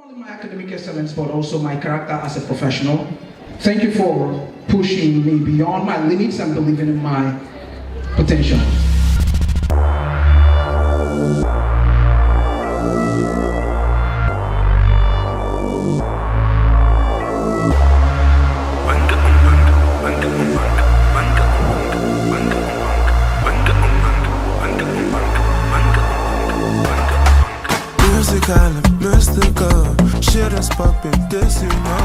only my academic excellence, but also my character as a professional. Thank you for pushing me beyond my limits and believing in my potential. Mystical, shit is popping, this you know.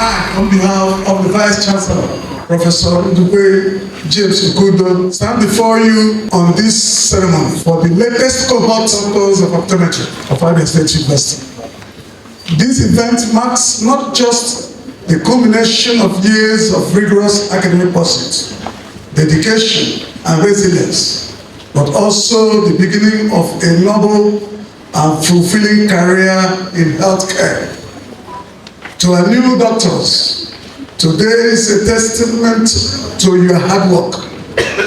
I, on behalf of the Vice Chancellor, Professor Ndube James Okudo, stand before you on this ceremony for the latest cohort doctors of optometry of Abia State University. This event marks not just the culmination of years of rigorous academic pursuit, dedication, and resilience, but also the beginning of a noble and fulfilling career in healthcare. To our new doctors, today is a testament to your hard work,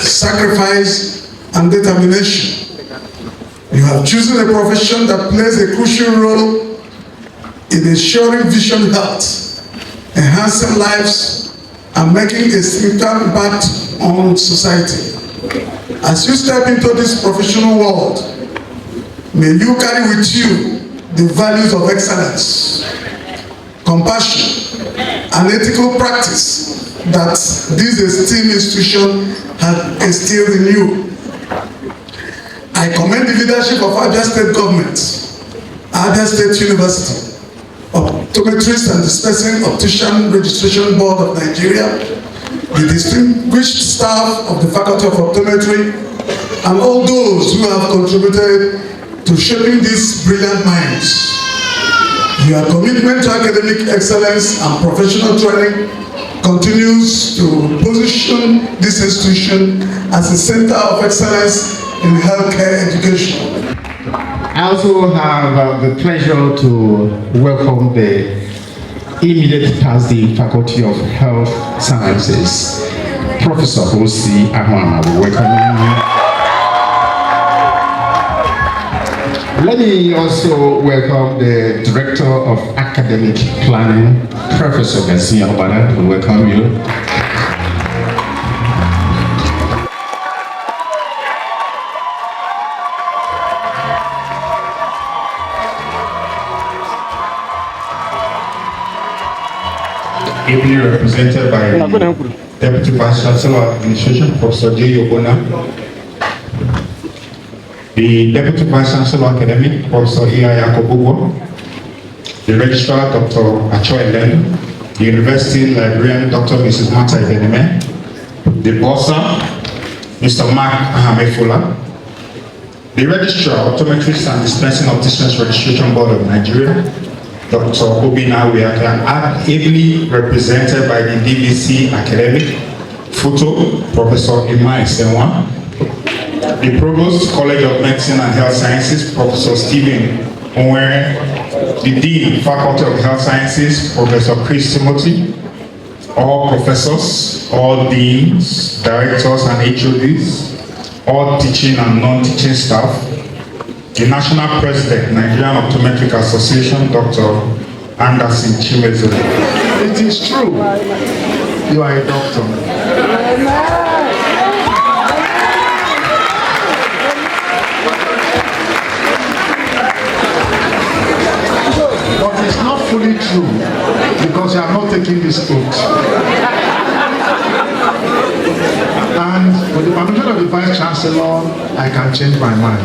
sacrifice, and determination. You have chosen a profession that plays a crucial role in ensuring vision health, enhancing lives, and making a significant impact on society. As you step into this professional world, may you carry with you the values of excellence, compassion, and ethical practice that this esteemed institution has instilled in you. I commend the leadership of Abia State Government, Abia State University, Optometrist and Dispensing Optician Registration Board of Nigeria, the distinguished staff of the Faculty of Optometry, and all those who have contributed to shaping these brilliant minds. Your commitment to academic excellence and professional training continues to position this institution as a center of excellence in healthcare education. I also have the pleasure to welcome the immediate past the Faculty of Health Sciences, Professor Osi Ahwana. We welcome you. Let me also welcome the Director of Academic Planning, Professor Garcia Obada. We welcome you. Ably represented by the Deputy Vice Chancellor of Administration, Professor J. Yobona, the Deputy Vice Chancellor Academic, Professor Yakobugo, the Registrar, Dr. Acho Elen, the University Librarian, Dr. Mrs. Mata Ibeneme, the Bossa, Mr. Mark Ahamefula, the Registrar, Optometrist and Dispensing Opticians Registration Board of Nigeria, Dr. Obina Wiaka, and ably represented by the DVC Academic, Photo, Professor Imai Senwa, the Provost, College of Medicine and Health Sciences, Professor Stephen Onwere, the Dean, Faculty of Health Sciences, Professor Chris Timothy, all professors, all deans, directors and HODs, all teaching and non-teaching staff, the National President, Nigerian Optometric Association, Dr. Anderson Chimezo. It is true, you are a doctor. But it's not fully true because you are not taking this oath. And with the permission of the Vice Chancellor, I can change my mind.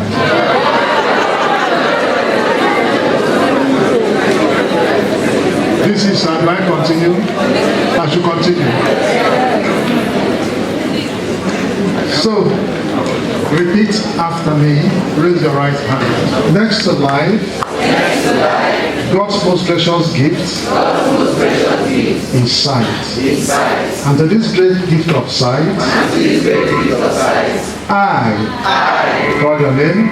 This is, do I continue? I should continue. So, repeat after me. Raise your right hand. Next to life, God's most precious gift is sight. And to this great gift of sight, I call your name.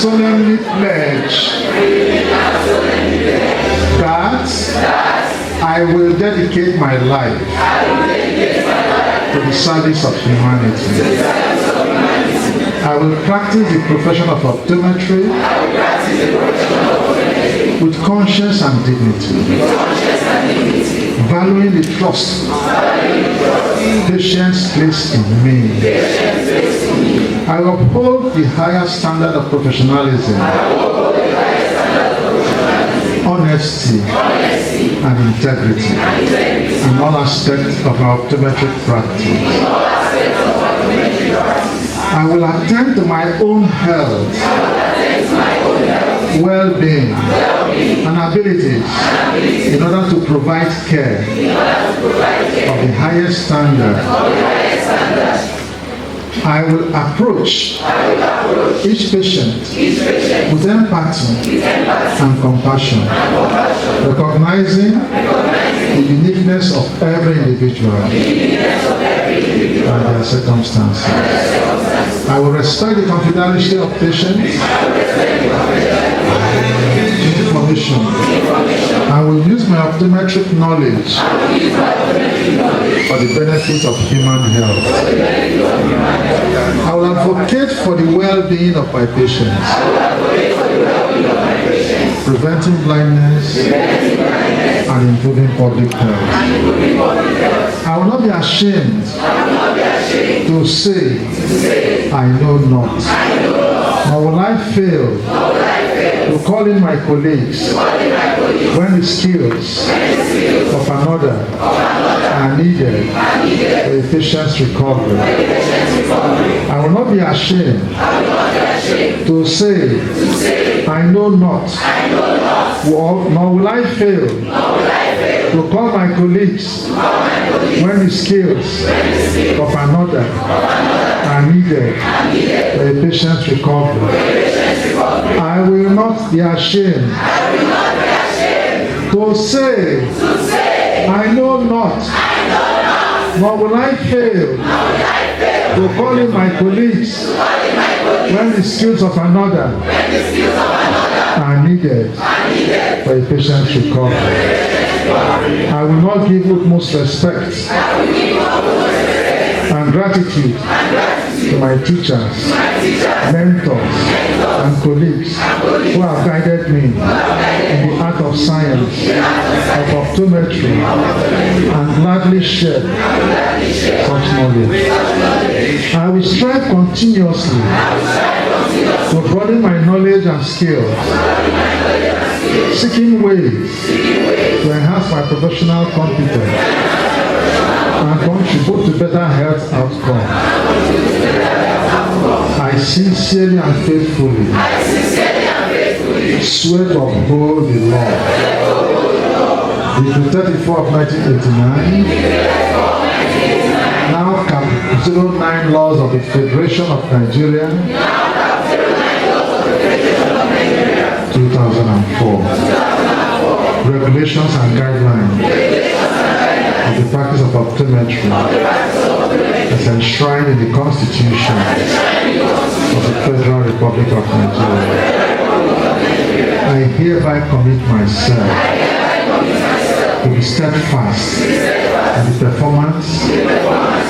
solemnly pledge that I will dedicate my life to the service of humanity. I will practice the profession of optometry with conscience and dignity, valuing the trust patients place in me. I uphold the highest standard of professionalism, honesty, and integrity in all aspects of our optometric practice. I will attend to my own health, well-being, and abilities in order to provide care of the highest standard. I will approach each patient with empathy and compassion, recognizing the uniqueness of every individual and their circumstances. I will respect the confidentiality of patients' information. I will use my optometric knowledge for the benefit of human health. I will advocate for the well-being of my patients, preventing blindness and improving public health. I will not be ashamed to say, I know not, nor will I fail to call in my colleagues when the skills of another are needed for a patient's recovery. I will not be ashamed to say, I know not, nor will I fail to call my colleagues when the skills of another are needed for a patient's recovery. I will not be ashamed to say, I know not, nor will I fail to call in my colleagues when the skills of another are needed for a patient's recovery. I will not give utmost respect and gratitude to my teachers, mentors, and colleagues who have guided me in the art of science, of optometry, and gladly shared such knowledge. I will strive continuously to broaden my knowledge and skills, seeking ways to enhance my professional competence and contribute to better health outcomes. I sincerely and faithfully swear to uphold the law. Decree 34 of 1989, now Cap 09 laws of the Federation of Nigeria, 2004, regulations and guidelines of the practice of optometry as enshrined in the Constitution of the Federal Republic of Nigeria. I hereby commit myself to be steadfast in the performance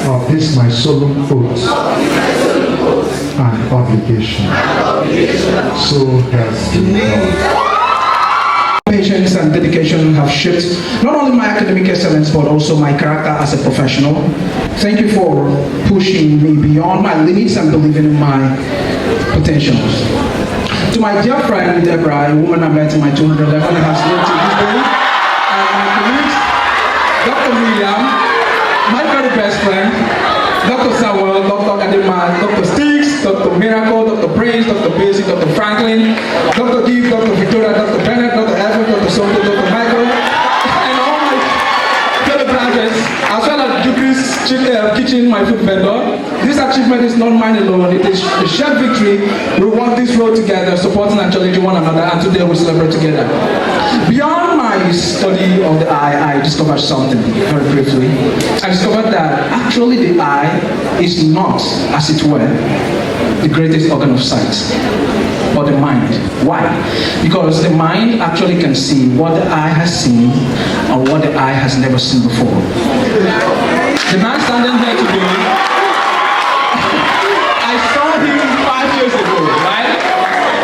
of this my solemn oath and obligation. So help me God. Patience and dedication have shaped not only my academic excellence but also my character as a professional. Thank you for pushing me beyond my limits and believing in my potentials. To my dear friend Deborah, a woman I met in my 211 and has lived to this day, and my colleagues, Dr. William, my very best friend, Dr. Samuel, Dr. Adema, Dr. Sticks, Dr. Miracle, Dr. Prince, Dr. Basic, Dr. Franklin, Dr. Deep, Dr. Victoria, Dr. Bennett, Dr. Evan, Dr. Soto, Dr. Michael, and all my fellow graduates, as well as Duke's Kitchen, my food vendor. This achievement is not mine alone, it is a shared victory. We walk this road together, supporting and challenging one another, and today we celebrate together. Beyond my study of the eye, I discovered something very briefly. I discovered that actually the eye is not, as it were, the greatest organ of sight, but the the mind. Why? Because the mind actually can see what the eye has seen or what the eye has never seen before. The man standing here today, I saw him 5 years ago, right?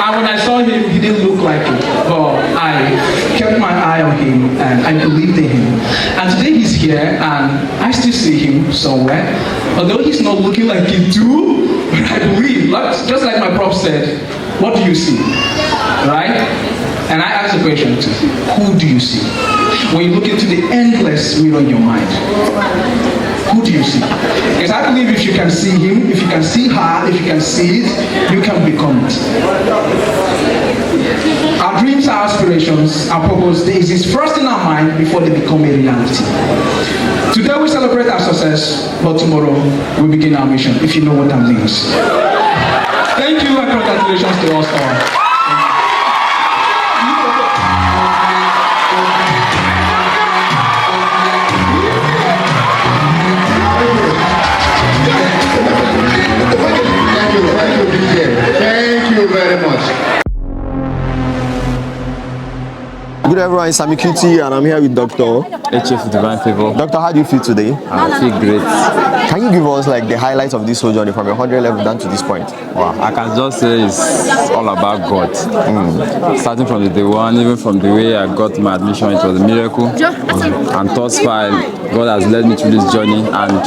And when I saw him, he didn't look like it. But I kept my eye on him and I believed in him. And today he's here and I still see him somewhere. Although he's not looking like it too, but I believe, just like my prof said, what do you see? Right? And I asked the question too, who do you see? When you look into the endless mirror in your mind, who do you see? Because I believe if you can see him, if you can see her, if you can see it, you can become it. Our dreams, our aspirations, our purpose, they exist first in our mind before they become a reality. Today we celebrate our success, but tomorrow we begin our mission, if you know what that means. Thank you and congratulations to us all. Thank you very much. Good everyone, it's Sami Kuti and I'm here with Dr. Chief Divine Favor. Doctor, how do you feel today? I feel great. Can you give us like the highlights of this whole journey from your 100 level down to this point? Wow, I can just say it's all about God. Starting from the day one, even from the way I got my admission, it was a miracle. And thus far, God has led me through this journey, and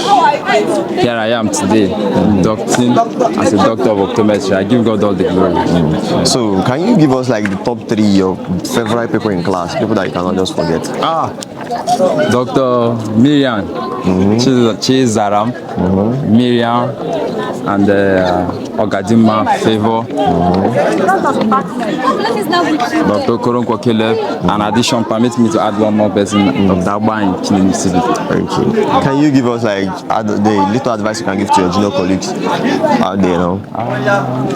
here I am today, inducting as a doctor of optometry. I give God all the glory. So, can you give us like the top 3 your favorite people in class, people that you cannot just forget? Dr. Miriam, she's Zaram, Miriam, and Ogadima Favor, Dr. Koronkwo Caleb. In addition, permit me to add one more person, Dr. Agba in Chinese City. Okay. Can you give us like the little advice you can give to your junior colleagues out there now?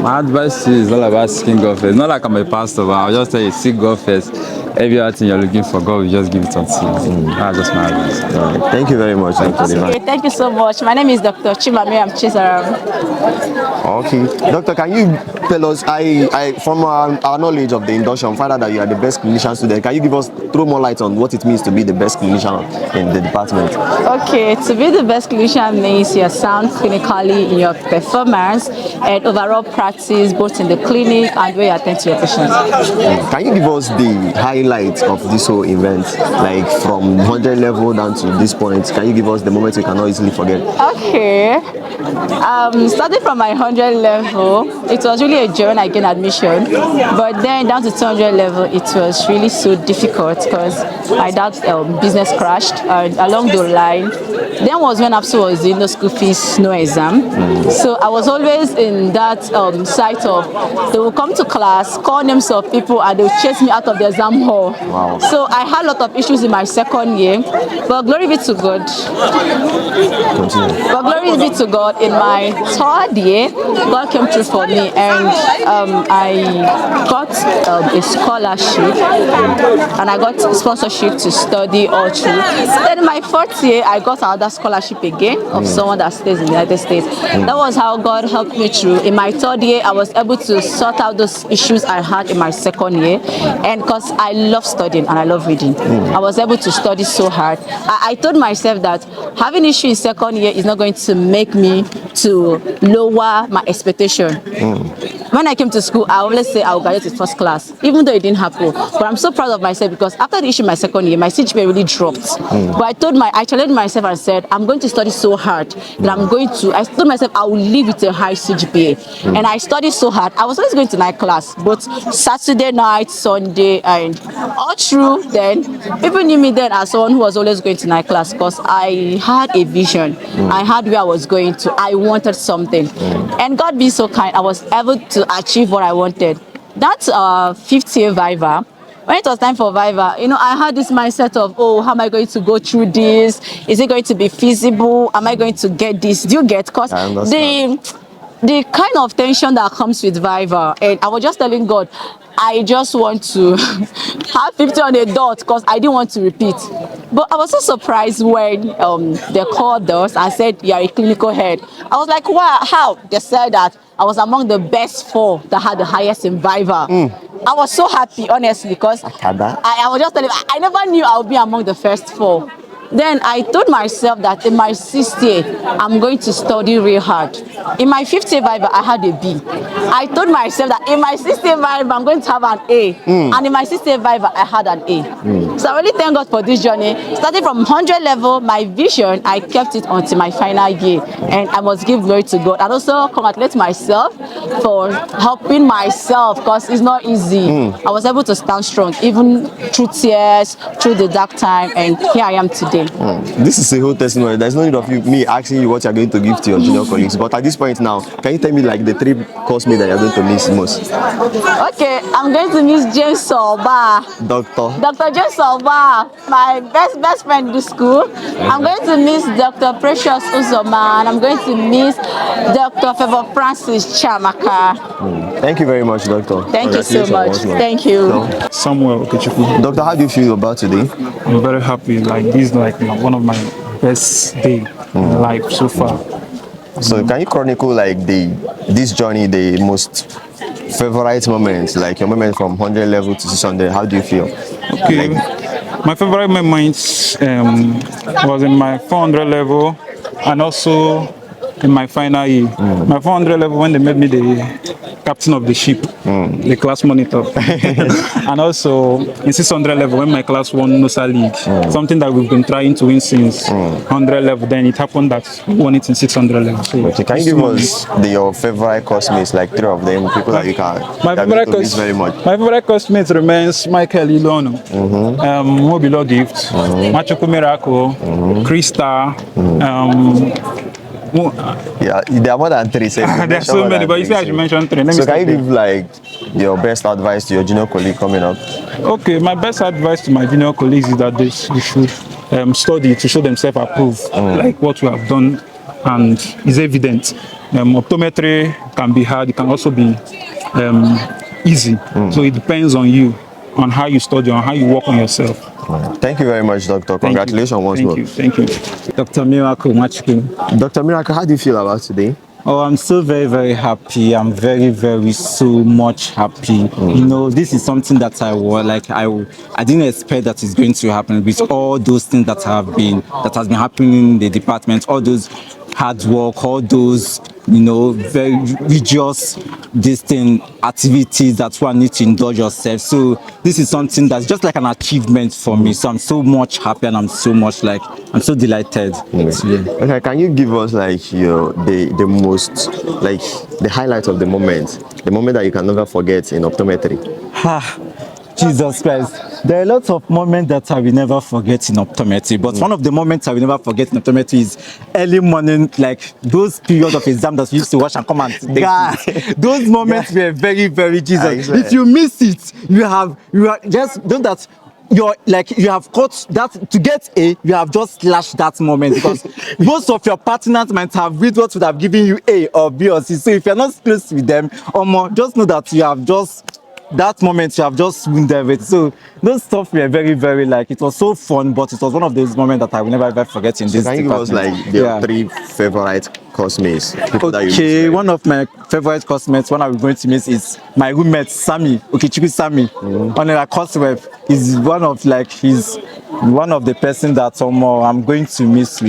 My advice is all about seeking God first. Not like I'm a pastor, but I'll just tell you, seek God first. Every other thing you're looking for, God will just give it unto you. That's just my advice. All right. Thank you very much, Dr. Divine. Okay, thank you so much. My name is Dr. Chimamiriam Chizaram. Okay. Doctor, can you tell us, from our knowledge of the induction, find out that you are the best clinician student. Can you throw more light on what it means to be the best clinician in the department? Okay, to be the best clinician means you're sound clinically in your performance and overall practice, both in the clinic and where you attend to your patients. Can you give us the highlights of this whole event, like from 100 level down to this point? Can you give us the moments you cannot easily forget? Okay. Starting from my 100 level, it was really a journey I gained admission. But then down to 200 level, it was really so difficult because my dad's business crashed along the line. Then was when APSO was doing no school fees, no exam. So I was always in that site of, they will come to class, call names of people, and they will chase me out of the exam hall. Wow. So I had a lot of issues in my second year, but glory be to God. Continue. But glory be to God, in my third year, God came through for me, and I got a scholarship, and I got sponsorship to study all through. Then in my fourth year, I got another scholarship again of someone that stays in the United States. That was how God helped me through. In my third year, I was able to sort out those issues I had in my second year, and because I love studying and I love reading, I was able to study so hard. I told myself that having issue in second year is not going to make me to lower my expectation. When I came to school, I always say I will graduate with first class, even though it didn't happen. But I'm so proud of myself because after the issue in my second year, my CGPA really dropped. But I challenged myself and said, I'm going to study so hard that I told myself I will live with a high CGPA. And I studied so hard. I was always going to night class, both Saturday night, Sunday, and all through then. People knew me then as someone who was always going to night class because I had a vision. I had where I was going to. I wanted something. And God being so kind, I was able to achieve what I wanted. That fifth year Viva, when it was time for Viva, I had this mindset of, oh, how am I going to go through this? Is it going to be feasible? Am I going to get this? Do you get? Because the kind of tension that comes with Viva, and I was just telling God, I just want to have 50 on the dot because I didn't want to repeat. But I was so surprised when they called us and said, you are a clinical head. I was like, wow, how? They said that I was among the best 4 that had the highest in Viva. I was so happy, honestly, because I was just telling you, I never knew I would be among the first 4. Then I told myself that in my 6th year, I'm going to study real hard. In my 5th year Viva, I had a B. I told myself that in my 6th year Viva, I'm going to have an A. And in my 6th year Viva, I had an A. So I really thank God for this journey. Starting from 100 level, my vision, I kept it until my final year. And I must give glory to God. And also congratulate myself for helping myself, because it's not easy. I was able to stand strong, even through tears, through the dark time, and here I am today. This is a whole testimony. There's no need of me asking you what you're going to give to your junior colleagues. But at this point now, can you tell me like the 3 course mates that you're going to miss most? Okay, I'm going to miss James Solba. Dr. James Solba, my best friend in the school. I'm going to miss Dr. Precious Uzoma, and I'm going to miss Dr. Favor Francis Chamaka. Thank you very much, Doctor. Thank you so much. Thank you. Samuel Okechukwu. Doctor, how do you feel about today? I'm very happy. Like this is like one of my best day in life so far. So can you chronicle like this journey, the most favorite moments, like your moment from 100 level to 600? How do you feel? Okay, my favorite moments was in my 400 level and also in my final year. My 400 level when they made me the captain of the ship, the class monitor, and also in 600 level when my class won NOSA League, something that we've been trying to win since 100 level. Then it happened that we won it in 600 level. So okay, can you give us your favorite classmates, like 3 of them, people that you can miss very much? My favorite classmates remains Michael Ilono, Mobilo Gift, Machuku Miracle, Krista. Yeah, there are more than 3. There are so many, but you see, I should mention 3. So can you give like your best advice to your junior colleague coming up? Okay, my best advice to my junior colleagues is that they should study to show themselves approved, like what we have done, and is evident. Optometry can be hard, it can also be easy. So it depends on you, on how you study, on how you work on yourself. Thank you very much, Doctor. Congratulations once more. Thank you. Dr. Miracle Machuku. Dr. Miracle, how do you feel about today? Oh, I'm so very happy. I'm very so much happy. You know, this is something that I didn't expect that is going to happen with all those things that has been happening in the department, all those hard work, all those, you know, very religious activities that one needs to indulge yourself. So this is something that's just like an achievement for me. So I'm so much happy and I'm so delighted. Okay, can you give us like the most, like the highlight of the moment that you can never forget in optometry? Jesus Christ. There are lots of moments that I will never forget in optometry, but one of the moments I will never forget in optometry is early morning, like those periods of exam that we used to watch and come and take. Those moments were very Jesus. If you miss it, you are just don't that. You have caught that to get A, you have just slashed that moment, because most of your partners might have read what would have given you A or B or C. So if you're not close with them, just know that you have just ruined everything. So those stuff were very like, it was so fun, but it was one of those moments that I will never ever forget in this department. Can you give us like the 3 favorite classmates? Okay, one of my favorite classmates, one I'm going to miss is my roommate Sammy, Okechukwu Sammy. On a course web, he's one of the person that I'm going to miss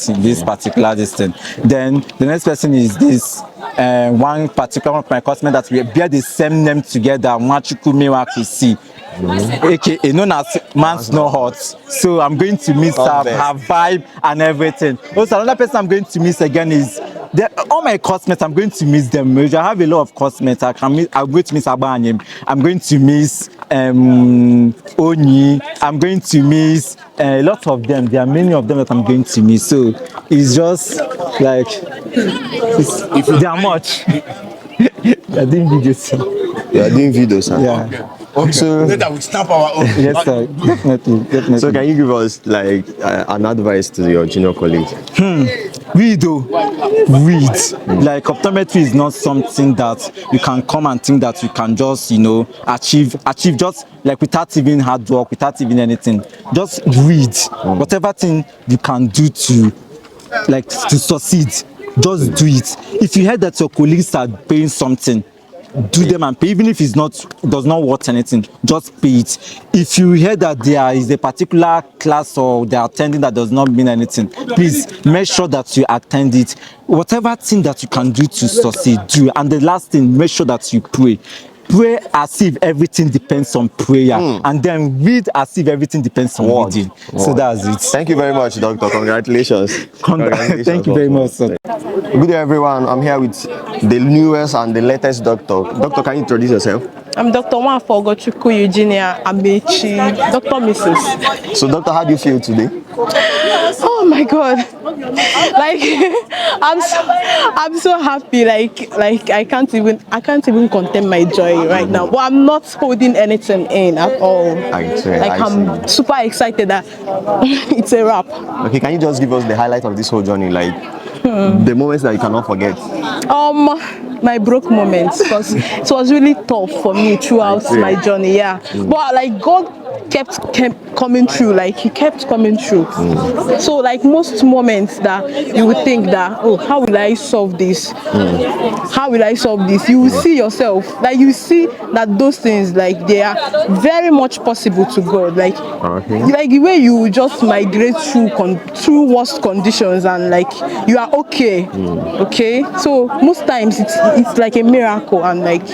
in this particular distance. Then the next person is this one particular one of my classmates that we bear the same name together, Machuku Miracle C, aka known as Man's No Hot. So I'm going to miss her vibe and everything. Also, another person I'm going to miss again is all my classmates. I'm going to miss them. I have a lot of classmates. I'm going to miss Abanyem. I'm going to miss Oni. I'm going to miss a lot of them. There are many of them that I'm going to miss. So it's just like they are much. You're doing videos. You are doing videos, huh? Yeah. Okay. So later we stamp our own. Yes, sir. Definitely. So can you give us like an advice to your junior colleague? Read. Like optometry is not something that you can come and think that you can just, achieve just like without even hard work, without even anything. Just read. Whatever thing you can do to succeed. just do it. If you heard that your colleagues are paying something, do them and pay, even if it's not does not worth anything, just pay it. If you hear that there is a particular class or they are attending that does not mean anything, please make sure that you attend it. Whatever thing that you can do to succeed, do. And the last thing, make sure that you pray. Pray as if everything depends on prayer, and then read as if everything depends on reading. So that's it. Thank you very much, Doctor. Congratulations. Thank you very much, sir. Good day, everyone. I'm here with the newest and the latest doctor. Doctor, can you introduce yourself? I'm Dr. Nwafogochukwu Eugenia Amechi, Dr. Mrs. So, Doctor, how do you feel today? Oh my God! Like I'm so happy. Like I can't even contain my joy right now. But I'm not holding anything in at all. I'm super excited that it's a wrap. Okay, can you just give us the highlight of this whole journey, like the moments that you cannot forget? My broke moments, because it was really tough for me throughout my journey. Yeah, but like God kept coming through. Like He kept coming through. So like most moments that you would think that, oh, how will I solve this? How will I solve this? You will see yourself, like you see that those things, like they are very much possible to God. Like the way you just migrate through worst conditions and like you are okay. Okay, so most times it's like a miracle, and like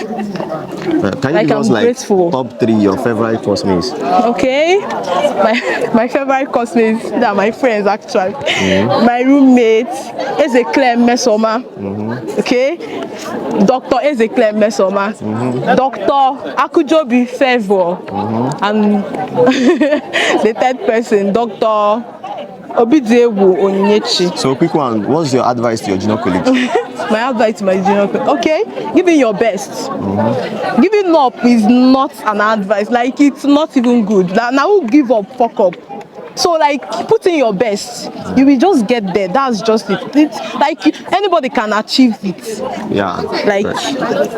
can you give us like top 3 your favorite classmates? Okay, my favorite classmates, that are my friends actually. My roommate Ezekiel Mesoma. Okay, Dr. Ezekiel Mesoma. Dr. Akujobi Favor. And the third person, Dr. Obidewu Onyechi. So quick one, what's your advice to your junior colleagues? My advice to my junior colleagues, okay, give it your best. Giving up is not an advice, like it's not even good. Now who give up, fuck up. So like put in your best, you will just get there. That's just it. It's like anybody can achieve it. Yeah. Like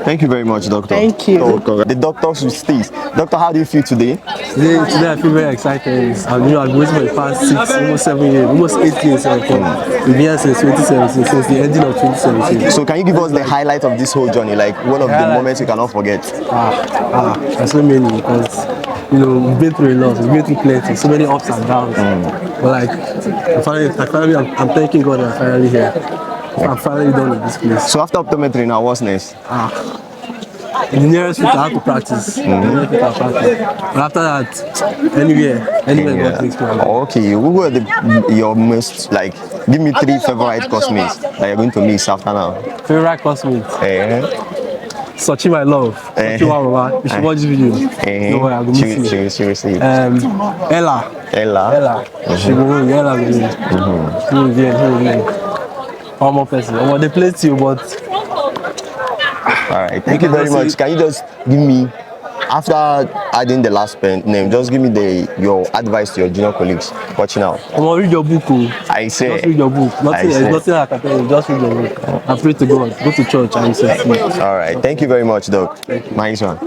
thank you very much, Doctor. Thank you. The doctors will stay. Doctor, how do you feel today? Today I feel very excited. I've been waiting for the past almost 7 years, almost 8 years. We've been here since 2017, since the ending of 2017. So can you give us the highlight of this whole journey, like one of the moments you cannot forget? There's so many, because we've been through a lot, we've been through plenty, so many ups and downs. But like, I'm thanking God that I'm finally here. I'm finally done with this place. So after optometry now, what's next? In the nearest future, I have to practice. But after that, anywhere God takes me. Okay, who were your most, like, give me 3 favorite classmates that you're going to miss after now? Favorite classmates? Sochi, my love. Sochi, Mama. You should watch this video. No way, I'm going to see you. Ella. She will win. Ella will win. She will win. One more person. They play you, but. Alright, thank you very much. Can you just give me, after adding the last name, just give me your advice to your junior colleagues watching out? Read your book. I say. Just read your book. There's nothing I can tell you. Just read your book. And pray to God. Go to church and you succeed. Alright, thank you very much, Doc. Nice one.